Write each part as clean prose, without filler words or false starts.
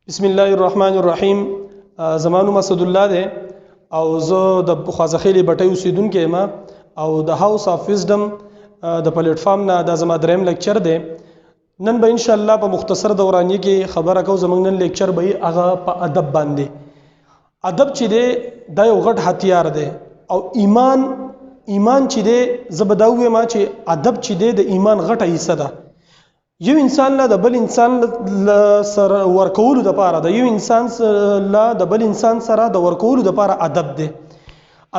بسم الله الرحمن الرحیم. زمانو مسعود الله دی او زه د خوازخیلی بټۍ اوسیدونکی یم او د هاوس اف وزډم د پلیټ فارم نه دا زما دریم لیکچر دی. نن به ان شاء الله په مختصر دورانیه کې خبره کوم. زموږ نن لیکچر به هغه په ادب باندې. ادب چې دی دا یو غټ هتیار دی او ایمان چې دی زه به دا ووایم چې ادب چې دی د ایمان غټه حصه ده. یو انسان له د بل انسان سره ورکولو دپاره د یو انسان له د بل انسان سره د ورکولو دپاره ادب دی.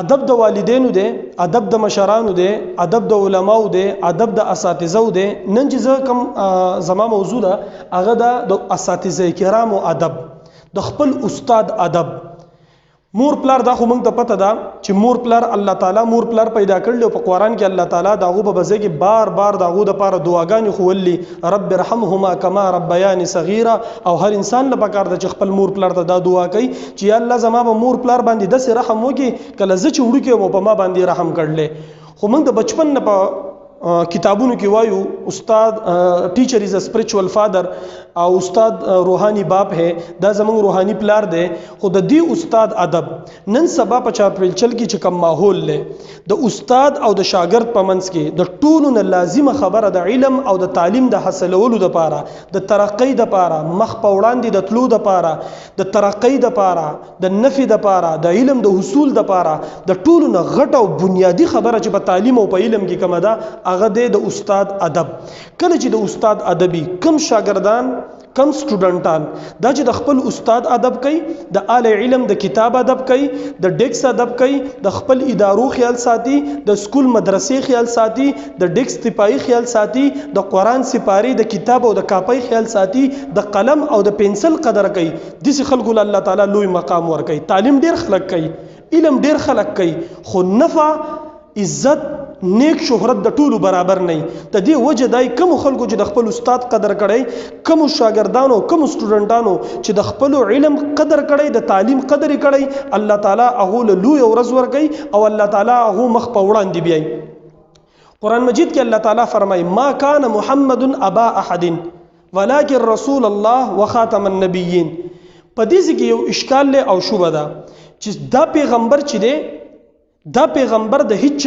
ادب د والدینو دی، ادب د مشرانو دی، ادب د علماو دی، ادب د اساتذو دی. نن چې زه کوم زما موضوع ده هغه ده د اساتذه کرامو ادب، د خپل استاد ادب. مور پلار دا خو موږ ته پته ده چې مور پلار الله تعالی مور پلار پیدا کړل او په قرآن کې الله تعالی داغو په بځای کې بار بار داغو دپاره دعاګانې ښوولي، رب ارحمهما کما ربیاني صغیره. او هر انسان له پکار ده چې خپل مور پلار ته دا دعا کوي چې یا الله زما په مور پلار باندې داسې رحم وکړي کله زه چې وړوکی وم په ما باندې رحم کړلی. خو موږ د بچپن نه په کتابونو کې وایو استاد ټیچر از ا اسپریچوال فادر او استاد روحانی باپ ہے. دا زمونږ روحانی پلار دی. خو د دې استاد ادب نن سبا په چاپریلچل کې چې کم ماحول دی د استاد او د شاګرد په منځ کې د ټولو نه لازمه خبره د علم او د تعلیم د حاصلولو دپاره، د ترقۍ دپاره، مخ په وړاندې د تلو دپاره، د ترقۍ دپاره، د نفع دپاره، د علم د حصول دپاره د ټولو نه غټه او بنیادی خبره چې په تعلیم او په علم کې کومه ده هغه دی د استاد ادب. کله چې د استاد ادبي کم شاګردان کم سټوډنټان دا چې د خپل استاد ادب کوي، د آل علم د کتاب ادب کوي، د ډیکس ادب کوي، د خپل ادارو خیال ساتي، د سکول مدرسې خیال ساتي، د ډیکس تپای خیال ساتي، د قرآن سپاری د کتاب او د کاپۍ خیال ساتي، د قلم او د پنسل قدر کوي. داسې خلکو له الله تعالی لوی مقام ورکوي. تعلیم ډیر خلک کوي، علم ډیر خلک کوي، خو نفع عزت نیک شهرت د ټولو برابر نه. د دې وجه دای کوم خلکو چې د خپل استاد قدر کړي، کوم شاګردانو کوم سټوډنټانو چې د خپل علم قدر کړي، د تعلیم قدر کړي، الله تعالی هغه له لوی ورځ ورکوي او الله تعالی هغه مخ په وړاندې بیاي. قرآن مجید کې الله تعالی فرمایي ما کان محمد ابا احد ولکن رسول الله وخاتم النبیین. په دې کې یو اشکال له او شوبه ده چې دا پیغمبر چې دی دا پیغمبر د هیڅ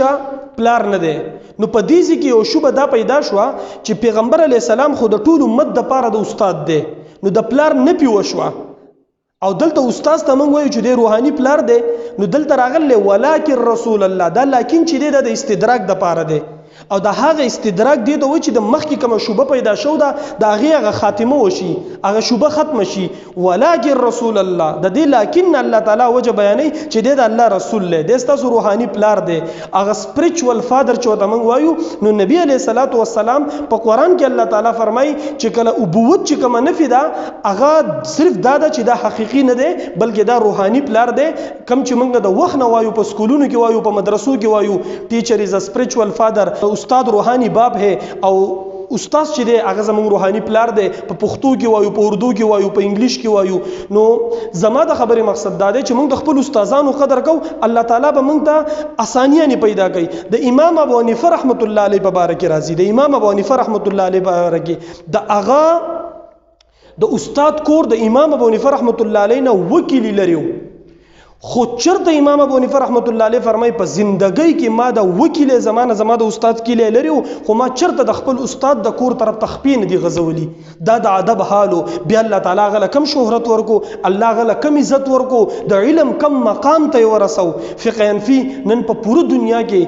پلار نه دی. نو په دې کې یو شوبه دا پیدا شوه چې پیغمبر علی السلام خو د ټول امت د پاره د استاد دی، نو د پلار نه پیو شوه. او دلته استاد ته موږ وایو چې د روحاني پلار دی، نو دلته راغلی ولکن رسول الله. دا لکن چې دی د استدراک د پاره دی او د هغه استدراک دی ته و چې د مخکې کومه شوبه پیدا شو ده د هغه خاتمه وشي، هغه شوبه ختم شي. ولکن رسول الله د دې لکن الله تعالی وجه بیانوي چې دی د الله رسول دی، د ستاسو روحاني پلار دی، هغه سپریچوال فادر چې ورته موږ وایو. نو نبی علیه الصلاۃ والسلام په قرآن کې الله تعالی فرمایي چې کله ابوت چې کومه نفي ده هغه صرف دا ده چې دا حقیقي نه دی بلکې دا روحاني پلار دی. کم چې موږ د وخت نه وایو، په سکولونو کې وایو، په مدرسو کې وایو ټیچر از ا اسپریچوال فادر، استاد روحانی باپ ہے. او استاد چې دی هغه زموږ روحاني پلار دی. په پښتو کې وایو، په اردو کې وایو، په انګلیش کې وایو. نو زما د خبرې مقصد دا دی چې موږ د خپل استادانو قدر کوو، الله تعالی به موږ ته اسانیانې پیدا کوي. د امام ابو حنیفه رحمت الله علیه په باره کې راځي، د امام ابو حنیفه رحمت الله علیه په باره کې د هغه د استاد کور د امام ابو حنیفه رحمت الله علیه نه وکیلی لري. خو چرته امام ابو حنیفه رحمت الله علیه فرمای په زندګۍ کې ما د وکیل زمانه زما د استاد کلی لري، خو ما چرته د خپل استاد د کور طرف تخپین دي غزولی. دا د ادب حالو. بیا الله تعالی غله کم شهرت ورکو، الله غله کم عزت ورکو، د علم کم مقام ته ورسو. فقه انفی نن په پوره دنیا کې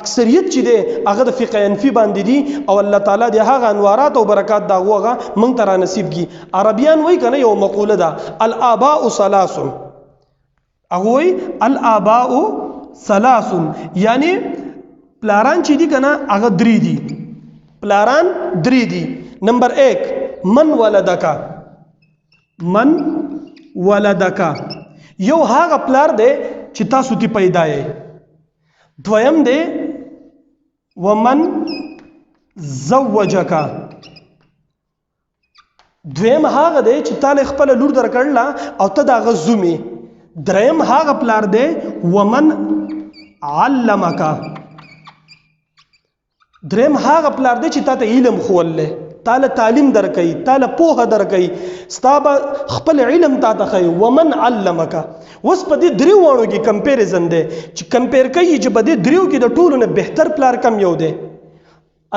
اکثریت چې دی هغه د فقه انفی باندې دي او الله تعالی د هغه انوارات او برکات دا هغه موږ ته را نصیب کی. عربیان وایي کنه یو مقوله ده الآباء ثلاث، اغوی الآباء ثلاث، یعنی پلاران چې دي کنه هغه درې دي. پلاران درې دي. نمبر 1 من ولدکا، من ولدکا یو هغه پلار دی چې تاسو تی پیدا یې. دویم دی ومن زوجکا، دویم هغه دی چې تعالی خپل لور درکړله او ته د هغه زوم. دریم هغه پلار دی ومن علمکا، دریم هغه پلار دی چې تا ته علم ښوولی. تعالی تعلیم درکوي، تعالی پوهه درکوي، ستا به خپل علم تا ته ښیي. ومن علمک اوس په دې دریو واړو کې کمپیریزن دی چې کمپیر کوي چې په دې دریو کې د ټولو نه بهتر پلار کم یو دی.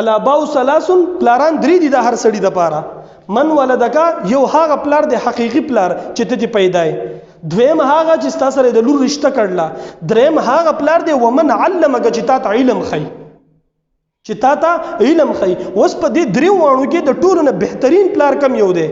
الاباء ثلاث پلاران درې دي د هر سړي دپاره. من ولدکا یو هغه پلار دی حقیقي پلار چې ته پیدا یې. دویم هغه چې ستا سره د لور رشته کړله. دریم هغه پلار دی ومن علمک چې تا ته علم ښیي، چې تا ته علم ښیي. اوس په دې دریو واړو کې د ټولو نه بهترین پلار کم یو دی.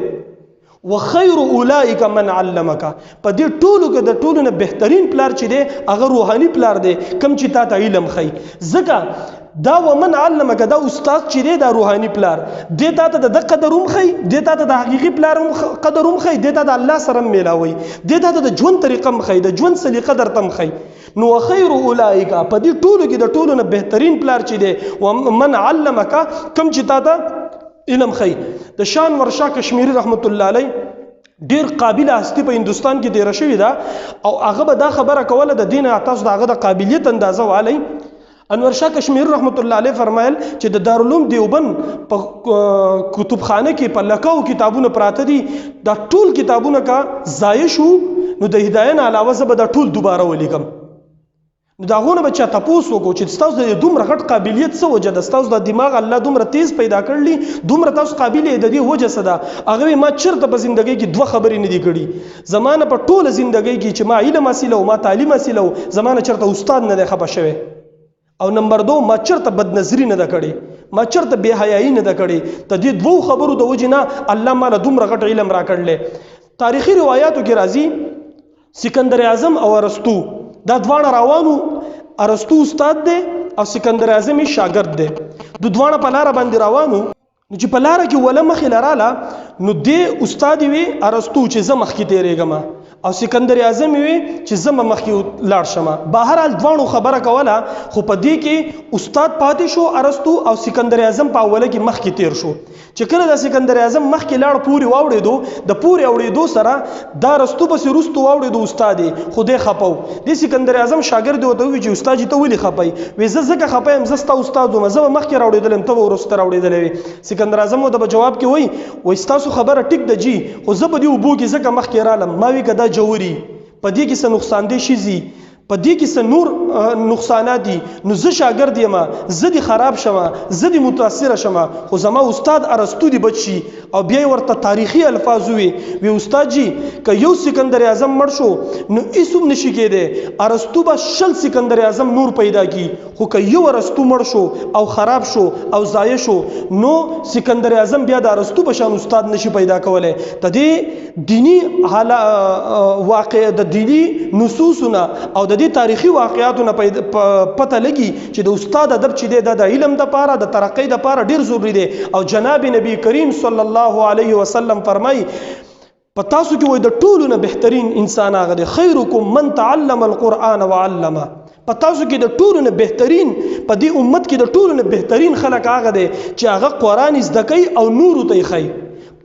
وخیر اولئک من علمک، په دې ټولو کې د ټولو نه بهترین پلار چې دی هغه روحاني پلار دی کم چې تا ته علم ښیي. ځکه دا ومن علمک دا استاد چې دی دا روحاني پلار دی، تا ته د قدر هم ښیي، دی تا ته د حقیقي پلار هم قدر هم ښیي، دی تا د الله سره هم میلاوي، دی تا ته د ژوند طریقه هم ښیي، د ژوند سلیقه درته هم ښیي. نو وخیر اولئک په دې ټولو کې د ټولو نه بهترین پلار چې دی ومن علمک کم چې تا ته علم ښیي. د شان ورشاه کشمیری رحمت الله علیه ډیر قابل هستی په هندوستان کې تیره شوې ده او هغه به دا خبره کوله د دین تاسو د هغه د قابلیت اندازه والی. انور شاه کشمیری رحمت الله علیه فرمایل چې د دارالعلوم دیوبند په کتابخانه کې په لکاو کتابونه پراته دي، دا ټول کتابونه کا ضایع شو نو د هدايه نه علاوه زه به دا ټول دوباره ولیکم. نو دا غونه به چا تاسو وکړو چې تاسو د دومره غټ قابلیت څه وجه ده، تاسو د دماغ الله دومره تیز پیدا کړلی، دومره تاسو قابل د دې وجه څه ده. هغه ما چرته په ژوندۍ کې دوه خبرې نه دي کړي. زمانه په ټوله ژوندۍ کې چې ما علم حاصل او ما تعلیم حاصل او زمانه چرته استاد نه دی خپه شوی. او نمبر 2 ما چرته بدنظری نه ده کړې، ما چرته بے حیايي نه ده کړې. ته دې دوه خبرو د وجه نه الله مال دومره غټ علم را کړل. تاریخي روایتو کې راځي سکندر اعظم او ارسطو دا دواړه روانو، ارسطو استاد دی او سکندر اعظم شاګرد دی. د دواړه په لار باندې روانو نو چې په لار کې ولا مخې لراله نو دې استاد وی ارسطو چې زه مخ کې تیرېږم او سکندر اعظم وی چې زما مخکې لاړ شم. بهرحال دوانو خبره کوله خو په دې کې استاد پاتې شو ارسطو او سکندر اعظم په اوله کې مخکې تیر شو. چې کله د سکندر اعظم مخکې لاړ پوری واوړېدو، د پوری اوړېدو سره دا ارسطو پسې وروستو واوړېدو استاد خو دې خپو. د سکندر اعظم شاګرد ورته وویل چې استاد ته ولې خپئ؟ وایي زه ځکه خپه یم، زه ستا استاد وم، زه به مخکې راوړېدلی یم، ته به وروسته راوړېدلی وې. سکندر اعظم ورته په جواب کې وایي ستاسو خبره ټیک ده جي، خو زه په دې اوبو کې ځکه مخکې رالم. ما وی که دا جوړي په دې کې څه نقصان دی شي، په دې کې څه نور نقصانات دي، نو زه شاګرد یم، زه دې خراب شم، زه دې متاثر شم، خو زما استاد ارسطو دې بچ شي. او بیا ورته تاریخي الفاظ وی استاد جی که یو سکندر اعظم مړ شو نو هیڅ نشي کېدی، ارسطو به 100 سکندر اعظم نور پیدا کی، خو که یو ارسطو مړ شو او خراب شو او ضایع شو نو سکندر اعظم بیا د ارسطو په شان استاد نشي پیدا کولای. ته دې دینی واقع د دینی نصوصونه او د دې تاریخي واقعاتونه پته لګي چې د استاد ادب چې دی د علم د پاره د ترقۍ د پاره ډیر ضروری دی. او جناب نبی کریم صلی الله علیه وسلم فرمای په تاسو کې وای د ټولو نه بهترین انسان هغه دی خیرکم من تعلم القرآن وعلمه. په تاسو کې د ټولو نه بهترین په دې امت کې د ټولو نه بهترین خلک هغه دی چې هغه قرآن زده کوي او نور ته یې ښیي.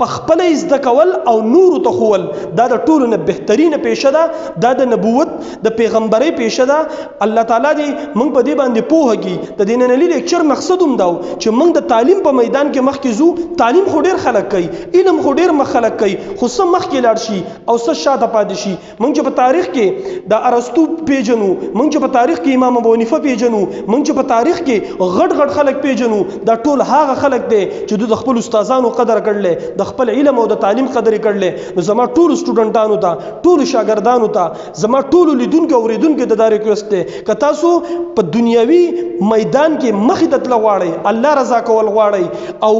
په خپل زده کول او نور ته خول دا د ټولو نه بهترینه پیشه ده، دا د نبوت د پیغمبري پیشه ده. الله تعالی دې موږ په دې باندې پوهه کړي. د دې نن لیکچر مقصد هم دا چې موږ د تعلیم په میدان کې مخکې ځو. تعلیم خو ډیر خلک کوي، علم خو ډیر مخ خلک کوي، خو څه مخکې لاړ شي او څه شاته پاتې شي. موږ چې په تاریخ کې د ارسطو پیژنو، موږ چې په تاریخ کې امام ابو حنیفه پیژنو، موږ چې په تاریخ کې غټ غټ خلک پیژنو، دا ټول هغه خلک دي چې د خپل استادانو قدر کړل، د خپل علم او د تعلیم قدر کړل. نو زما ټول سټوډنټانو ته، ټول شاګردانو ته، زما ټول لیدونکو اوریدونکو ته دا ریکوست دی که تاسو په دنیوي میدان کې مخې ته تلل غواړئ، الله رضا کول غواړئ او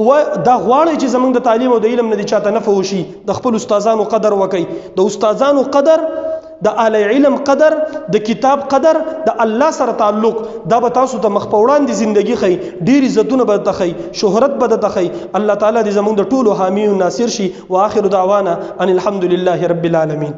دا غواړئ چې زموږ د تعلیم او د علم نه د چاته نفع وشي، د خپل استادانو قدر وکړئ. د استادانو قدر، د اعلی علم قدر، د کتاب قدر، د الله سره تعلق، دا به تاسو ته مخ په وړاندې زندگی خي، ډیر عزتونه به ته خي، شهرت به ته خي. الله تعالی دې زموږ د ټولو حامی او ناصر شي. واخر دعوانا ان الحمد لله رب العالمین.